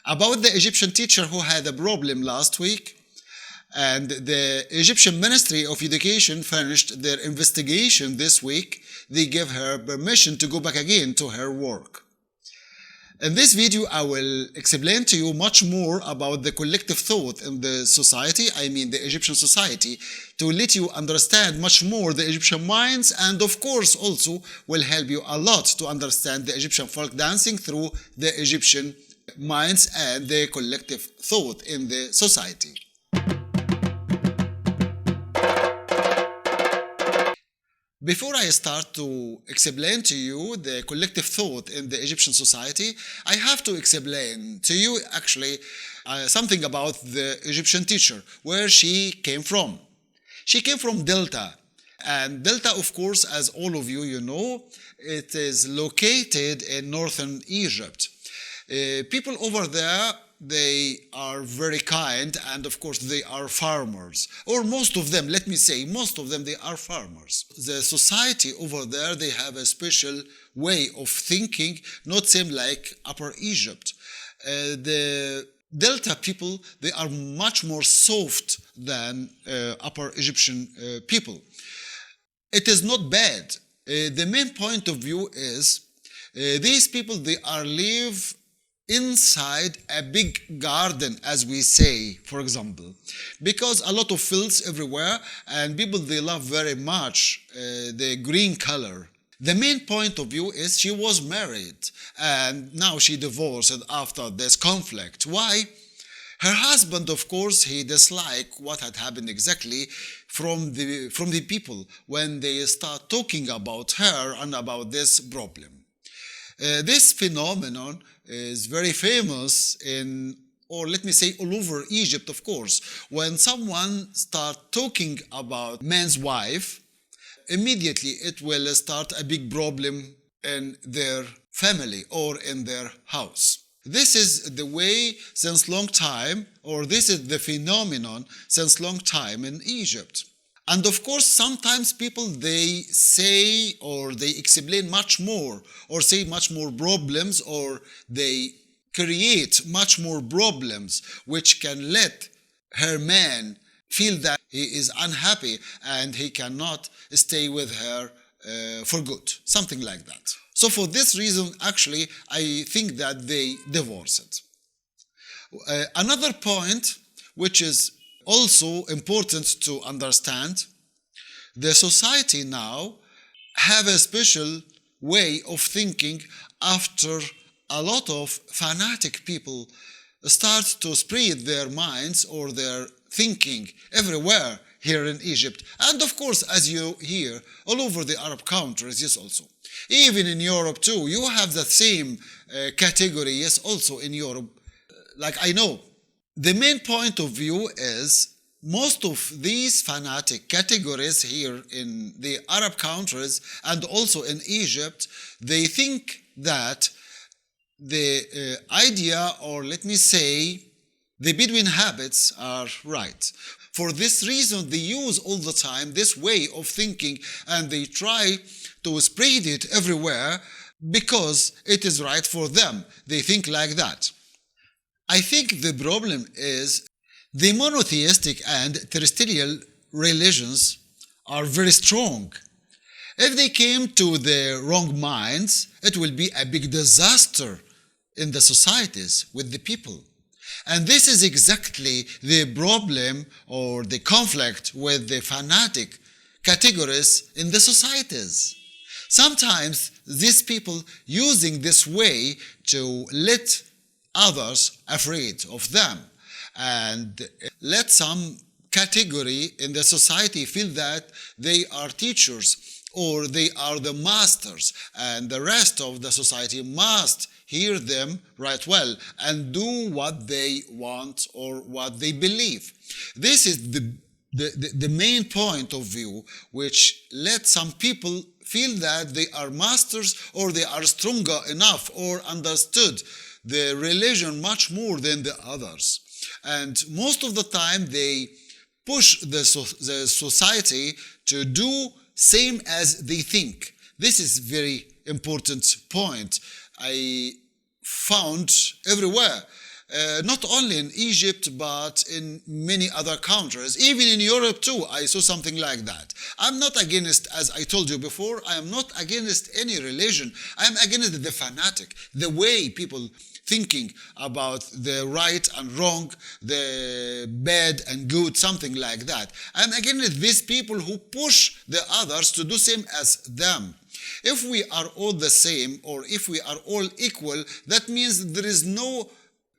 about the Egyptian teacher who had a problem last week, and the Egyptian Ministry of Education finished their investigation this week. They gave her permission to go back again to her work. In this video, I will explain to you much more about the collective thought in the society, I mean the Egyptian society, to let you understand much more the Egyptian minds, and of course also will help you a lot to understand the Egyptian folk dancing through the Egyptian minds and the collective thought in the society. Before I start to explain to you the collective thought in the Egyptian society, I have to explain to you actually something about the Egyptian teacher, where she came from. She came from Delta, and Delta, of course, as all of you know, it is located in northern Egypt. People over there, they are very kind, and of course they are farmers, or most of them, let me say, most of them, they are farmers. The society over there, they have a special way of thinking, not same like Upper Egypt. The Delta people, they are much more soft than Upper Egyptian people. It is not bad. The main point of view is these people, they are live inside a big garden, as we say, for example, because a lot of fields everywhere, and people, they love very much the green color. The main point of view is she was married, and now she divorced after this conflict. Why? Her husband, of course, he disliked what had happened exactly from the people when they start talking about her and about this problem. This phenomenon is very famous in, or let me say, all over Egypt, of course. When someone starts talking about man's wife, immediately it will start a big problem in their family or in their house. This is the way since long time, or this is the phenomenon since long time in Egypt. And of course, sometimes people, they say or they explain much more or say much more problems, or they create much more problems which can let her man feel that he is unhappy and he cannot stay with her for good, something like that. So for this reason, actually, I think that they divorced. Another point which is also important to understand, the society now have a special way of thinking after a lot of fanatic people start to spread their minds or their thinking everywhere here in Egypt. And of course, as you hear, all over the Arab countries, yes, also. Even in Europe too, you have the same category, yes, also in Europe. Like I know, the main point of view is most of these fanatic categories here in the Arab countries and also in Egypt, they think that the idea, or let me say, the Bedouin habits are right. For this reason, they use all the time this way of thinking, and they try to spread it everywhere because it is right for them. They think like that. I think the problem is the monotheistic and terrestrial religions are very strong. If they came to the wrong minds, it will be a big disaster in the societies with the people. And this is exactly the problem or the conflict with the fanatic categories in the societies. Sometimes these people using this way to let others afraid of them and let some category in the society feel that they are teachers or they are the masters, and the rest of the society must hear them right well and do what they want or what they believe. This is the main point of view which lets some people feel that they are masters or they are stronger enough or understood the religion much more than the others. And most of the time they push the society to do same as they think. This is very important point I found everywhere. not only in Egypt but in many other countries, even in Europe too. I saw something like that. I'm not against, as I told you before, I am not against any religion. I am against the fanatic, the way people thinking about the right and wrong, the bad and good, something like that. I'm against these people who push the others to do same as them. If we are all the same, or if we are all equal, that means there is no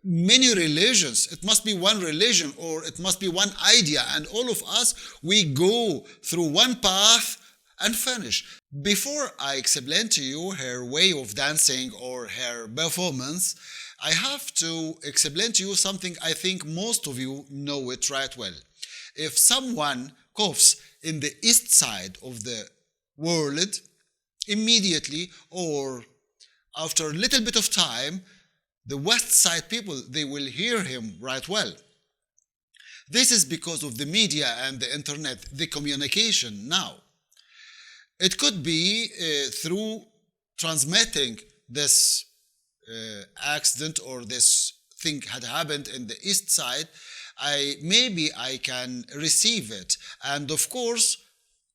many religions. It must be one religion, or it must be one idea, and all of us, we go through one path and finish. Before I explain to you her way of dancing or her performance, I have to explain to you something I think most of you know it right well. If someone coughs in the east side of the world, immediately or after a little bit of time, the west side people, they will hear him right well. This is because of the media and the internet, the communication now. It could be through transmitting this accident or this thing had happened in the east side. Maybe I can receive it, and of course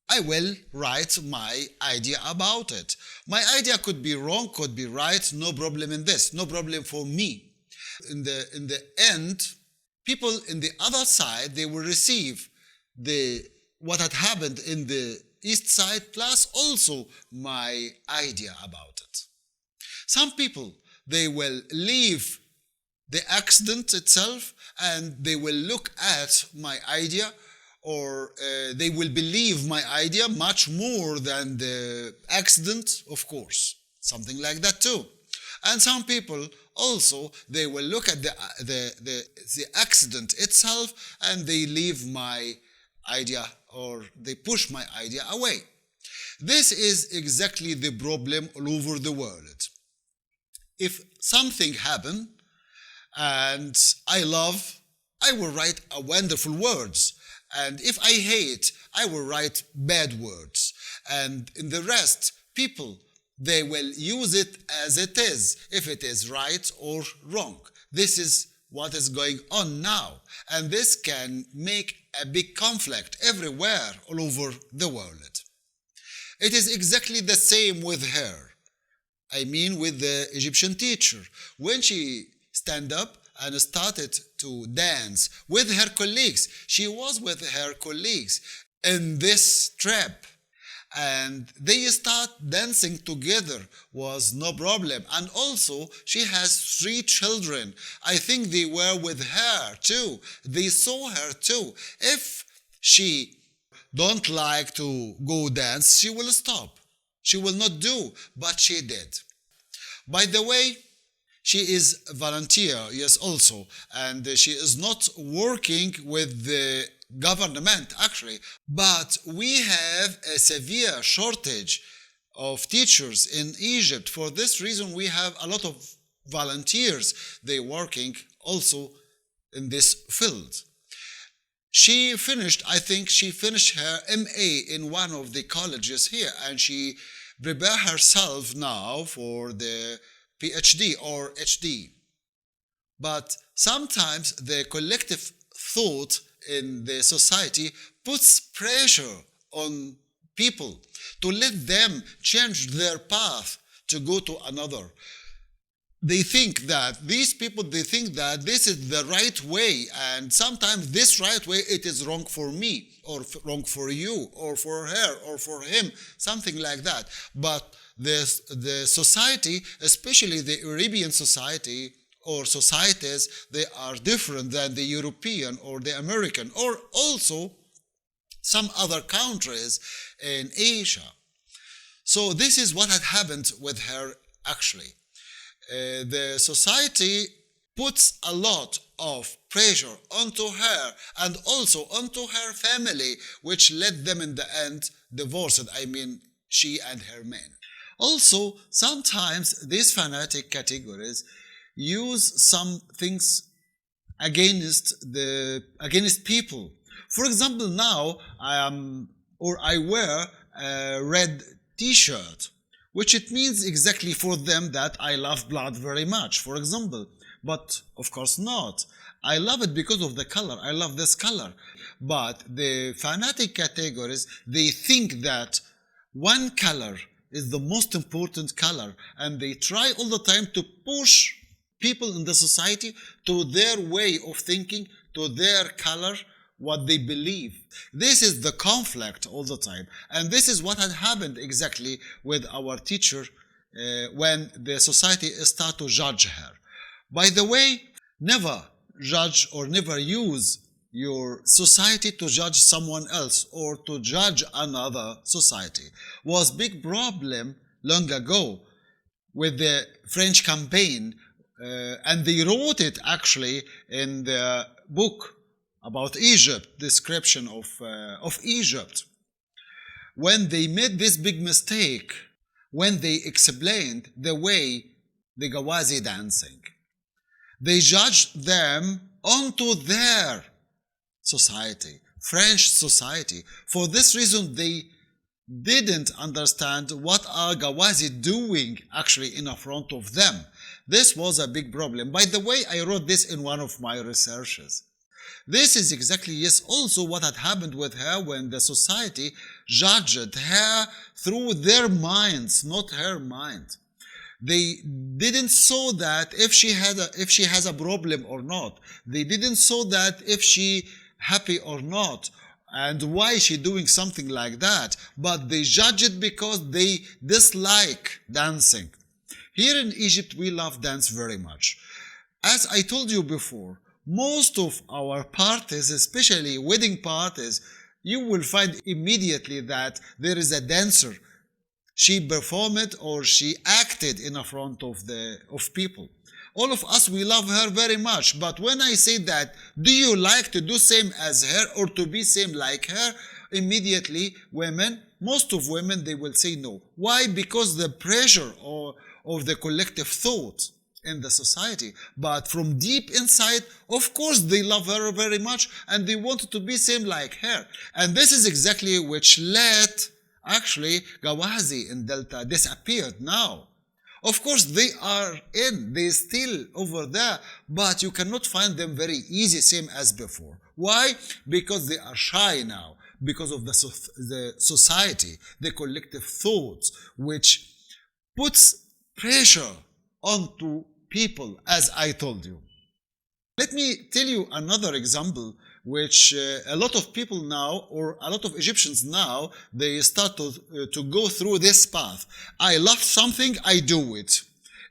I will write my idea about it. My idea could be wrong, could be right, no problem in this, no problem for me. In the end, people in the other side, they will receive what had happened in the east side plus also my idea about it. Some people, they will leave the accident itself and they will look at my idea, or they will believe my idea much more than the accident, of course. Something like that too. And some people also, they will look at the accident itself and they leave my idea, or they push my idea away. This is exactly the problem all over the world. If something happened and I love, I will write a wonderful words. And if I hate, I will write bad words. And in the rest, people, they will use it as it is, if it is right or wrong. This is what is going on now. And this can make a big conflict everywhere all over the world. It is exactly the same with her. I mean with the Egyptian teacher. When she stand up and started to dance with her colleagues, she was with her colleagues in this trip, and they start dancing together, was no problem. And also she has 3 children. I think they were with her too. They saw her too. If she don't like to go dance, she will stop. She will not do, but she did. By the way, she is a volunteer, yes, also, and she is not working with the government actually, but we have a severe shortage of teachers in Egypt. For this reason, we have a lot of volunteers. They working also in this field. She finished, I think she finished her MA in one of the colleges here, and she prepared herself now for the PhD or HD. But sometimes the collective thought in the society puts pressure on people to let them change their path to go to another. They think that these people, they think that this is the right way, and sometimes this right way, it is wrong for me, or wrong for you, or for her, or for him, something like that. But the society, especially the Arabian society or societies, they are different than the European or the American, or also some other countries in Asia. So this is what had happened with her actually. The society puts a lot of pressure onto her and also onto her family, which led them in the end divorced, I mean she and her man. Also, sometimes these fanatic categories use some things against people. For example, now I wear a red t-shirt, which it means exactly for them that I love blood very much, for example. But of course not. I love it because of the color. I love this color. But the fanatic categories, they think that one color is the most important color, and they try all the time to push people in the society to their way of thinking, to their color, what they believe. This is the conflict all the time. And this is what had happened exactly with our teacher when the society started to judge her. By the way, never judge or never use your society to judge someone else or to judge another society. Was big problem long ago with the French campaign, and they wrote it actually in the book about Egypt, description of Egypt. When they made this big mistake, when they explained the way the Gawazi dancing, they judged them onto their society, French society. For this reason, they didn't understand what are Gawazi doing actually in front of them. This was a big problem. By the way, I wrote this in one of my researches. This is exactly, yes, also what had happened with her when the society judged her through their minds, not her mind. They didn't saw that if she has a problem or not. They didn't saw that if she happy or not, and why she doing something like that. But they judge it because they dislike dancing. Here in Egypt, we love dance very much. As I told you before, most of our parties, especially wedding parties, you will find immediately that there is a dancer. She performed or she acted in front of people. All of us, we love her very much. But when I say that, do you like to do same as her or to be same like her? Immediately, most of women, they will say no. Why? Because the pressure of the collective thought in the society. But from deep inside, of course, they love her very much and they wanted to be same like her. And this is exactly which led, actually, Gawazi in Delta disappeared now. Of course, they still over there, but you cannot find them very easy, same as before. Why? Because they are shy now, because of the society, the collective thoughts, which puts pressure onto people, as I told you. Let me tell you another example, which a lot of people now, or a lot of Egyptians now, they start to go through this path. I love something, I do it.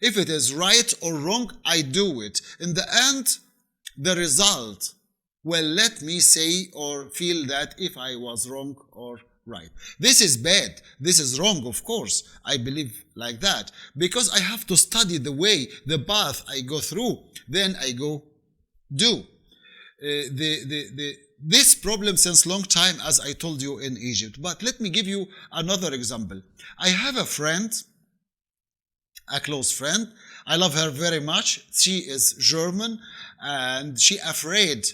If it is right or wrong, I do it. In the end, the result will let me say or feel that if I was wrong or right. This is bad. This is wrong, of course. I believe like that. Because I have to study the way, the path I go through. Then I go do. This problem since long time, as I told you, in Egypt. But let me give you another example. I have a friend, a close friend. I love her very much. She is German and she afraid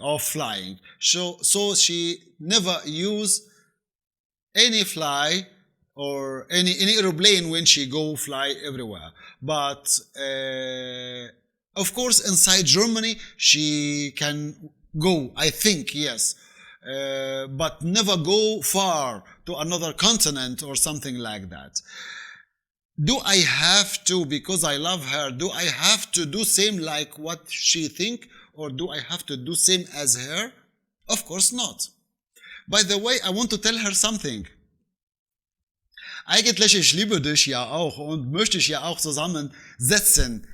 of flying. So she never use any fly or any aeroplane when she go fly everywhere. But of course, inside Germany, she can go, I think, yes. But never go far to another continent or something like that. Do I have to, because I love her, do I have to do same like what she think? Or do I have to do same as her? Of course not. By the way, I want to tell her something. Eigentlich, ich liebe dich ja auch und möchte ich ja auch zusammensetzen.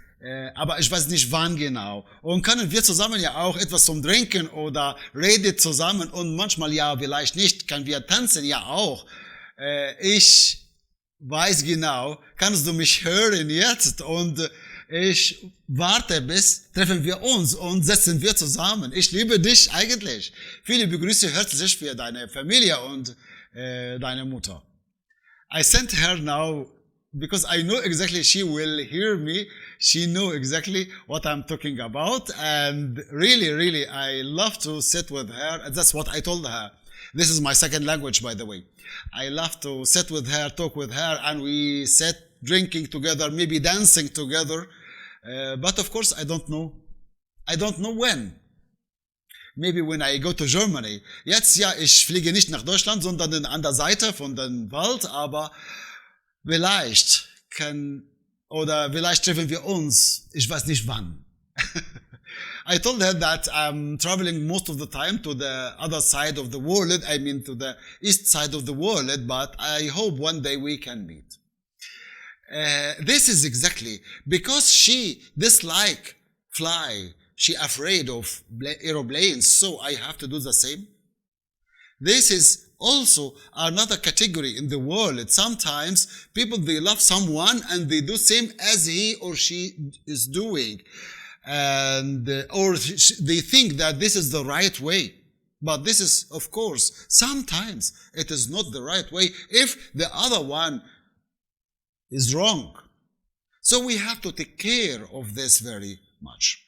Aber ich weiß nicht wann genau. Und können wir zusammen ja auch etwas zum Trinken oder reden zusammen und manchmal ja vielleicht nicht, können wir tanzen ja auch. Ich weiß genau, kannst du mich hören jetzt und ich warte bis treffen wir uns und setzen wir zusammen. Ich liebe dich eigentlich. Viele Begrüße herzlich für deine Familie und deine Mutter. I sent her now because I know exactly she will hear me. She know exactly what I'm talking about. And really, really, I love to sit with her. And that's what I told her. This is my second language, by the way. I love to sit with her, talk with her, and we sit drinking together, maybe dancing together. But of course, I don't know. I don't know when. Maybe when I go to Germany. Jetzt ja, ich fliege nicht nach Deutschland, sondern an der Seite von der Welt, aber vielleicht kann, oder vielleicht treffen wir uns, ich weiß nicht wann. I told her that I'm traveling most of the time to the other side of the world, I mean to the east side of the world, but I hope one day we can meet. This is exactly because she dislike fly, she afraid of aeroplanes, so I have to do the same. This is also another category in the world. Sometimes people, they love someone and they do same as he or she is doing, and or they think that this is the right way. But this is, of course, sometimes it is not the right way if the other one is wrong. So we have to take care of this very much.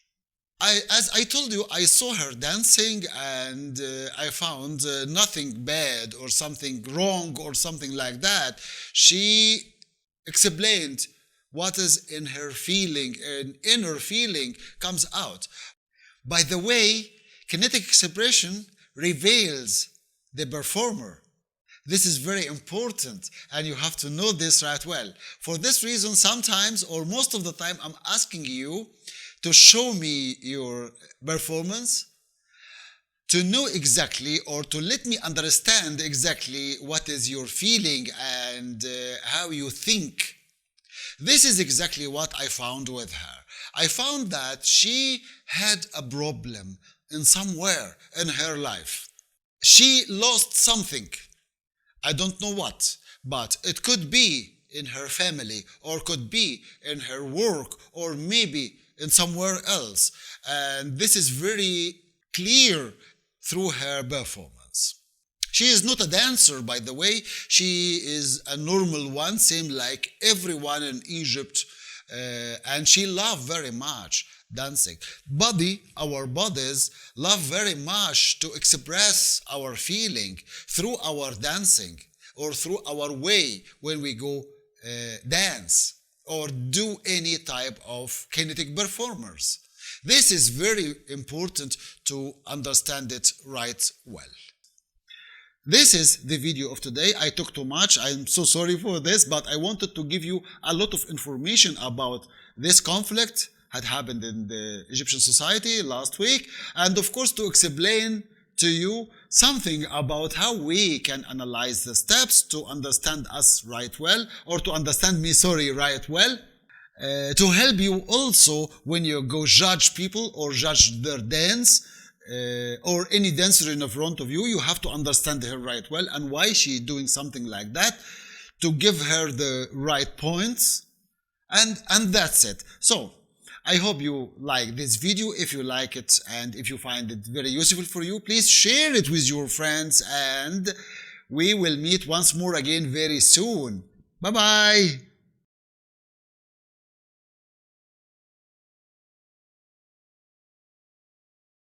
As I told you, I saw her dancing and I found nothing bad or something wrong or something like that. She explained what is in her feeling, and inner feeling comes out. By the way, kinetic expression reveals the performer. This is very important and you have to know this right well. For this reason, sometimes or most of the time, I'm asking you to show me your performance, to know exactly or to let me understand exactly what is your feeling and how you think. This is exactly what I found with her. I found that she had a problem in somewhere in her life. She lost something. I don't know what, but it could be in her family or could be in her work or maybe in somewhere else. And this is very clear through her performance. She is not a dancer, by the way. She is a normal one, same like everyone in Egypt. And she loved very much dancing. Our bodies love very much to express our feeling through our dancing or through our way when we go dance or do any type of kinetic performance. This is very important to understand it right well. This is the video of today. I talked too much. I'm so sorry for this, but I wanted to give you a lot of information about this conflict had happened in the Egyptian society last week, and of course to explain to you something about how we can analyze the steps to understand us right well, or to understand me, right well, to help you also when you go judge people or judge their dance, or any dancer in front of you, you have to understand her right well and why she's doing something like that, to give her the right points, and that's it. So I hope you like this video. If you like it and if you find it very useful for you, please share it with your friends, and we will meet once more again very soon. Bye bye.